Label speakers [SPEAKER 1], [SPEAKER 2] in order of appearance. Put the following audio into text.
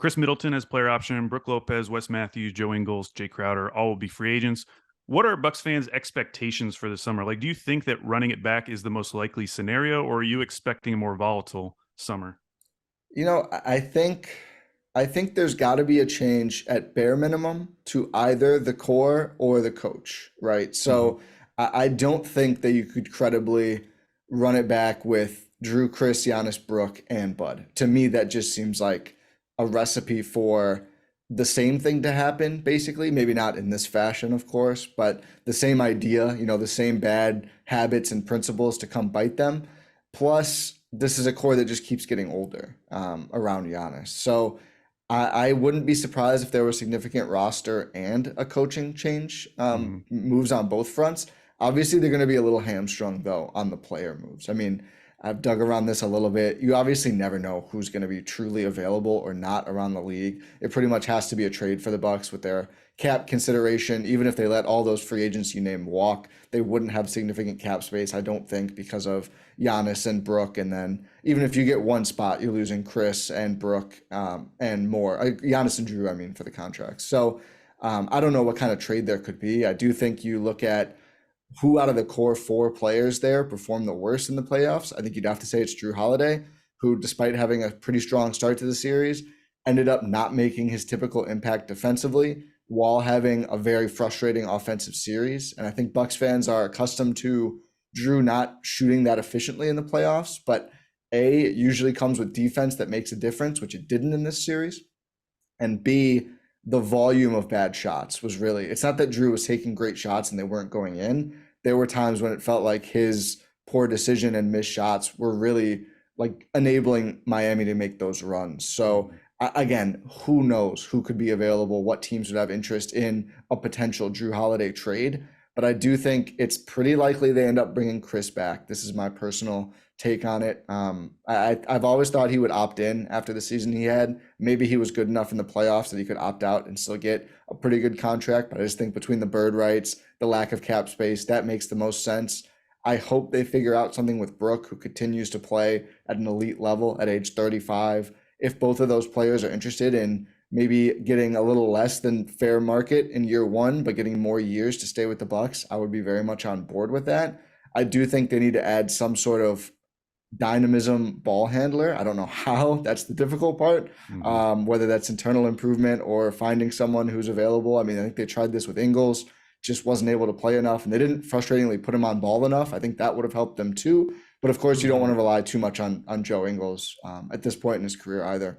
[SPEAKER 1] Chris Middleton as player option, Brooke Lopez, Wes Matthews, Joe Ingles, Jay Crowder, all will be free agents. What are Bucks fans' expectations for the summer? Like, do you think that running it back is the most likely scenario, or are you expecting a more volatile summer?
[SPEAKER 2] I think there's got to be a change at bare minimum to either the core or the coach, right?
[SPEAKER 1] Mhm.
[SPEAKER 2] So I don't think that you could credibly run it back with Drew, Chris, Giannis, Brooke, and Bud. To me, that just seems like a recipe for the same thing to happen, basically. Maybe not in this fashion, of course, but the same idea, the same bad habits and principles to come bite them. Plus, this is a core that just keeps getting older around Giannis. So I wouldn't be surprised if there was significant roster and a coaching change
[SPEAKER 1] Mhm.
[SPEAKER 2] moves on both fronts. Obviously, they're going to be a little hamstrung, though, on the player moves. I mean, I've dug around this a little bit. You obviously never know who's going to be truly available or not around the league. It pretty much has to be a trade for the Bucks with their cap consideration. Even if they let all those free agents you named walk, they wouldn't have significant cap space, I don't think, because of Giannis and Brooke. And then even if you get one spot, you're losing Chris and Brooke and more. Giannis and Drew, I mean, for the contracts. So I don't know what kind of trade there could be. I do think you look at who out of the core four players there performed the worst in the playoffs. I think you'd have to say it's Drew Holiday, who, despite having a pretty strong start to the series, ended up not making his typical impact defensively while having a very frustrating offensive series. And I think Bucks fans are accustomed to Drew not shooting that efficiently in the playoffs, but it usually comes with defense that makes a difference, which it didn't in this series. And B, the volume of bad shots was really, it's not that Drew was taking great shots and they weren't going in. There were times when it felt like his poor decision and missed shots were really like enabling Miami to make those runs. So
[SPEAKER 1] Mhm.
[SPEAKER 2] again, who knows who could be available, what teams would have interest in a potential Drew Holiday trade. But I do think it's pretty likely they end up bringing Chris back. This is my personal take on it. I've always thought he would opt in after the season he had. Maybe he was good enough in the playoffs that he could opt out and still get a pretty good contract. But I just think between the bird rights, the lack of cap space, that makes the most sense. I hope they figure out something with Brooke, who continues to play at an elite level at age 35. If both of those players are interested in maybe getting a little less than fair market in year one, but getting more years to stay with the Bucks, I would be very much on board with that. I do think they need to add some sort of dynamism ball handler. I don't know how. That's the difficult part.
[SPEAKER 1] Mhm.
[SPEAKER 2] Whether that's internal improvement or finding someone who's available. I mean, I think they tried this with Ingles, just wasn't able to play enough, and they didn't frustratingly put him on ball enough. I think that would have helped them too. But of course, you don't want
[SPEAKER 1] Mhm.
[SPEAKER 2] to rely too much on Joe Ingles at this point in his career either.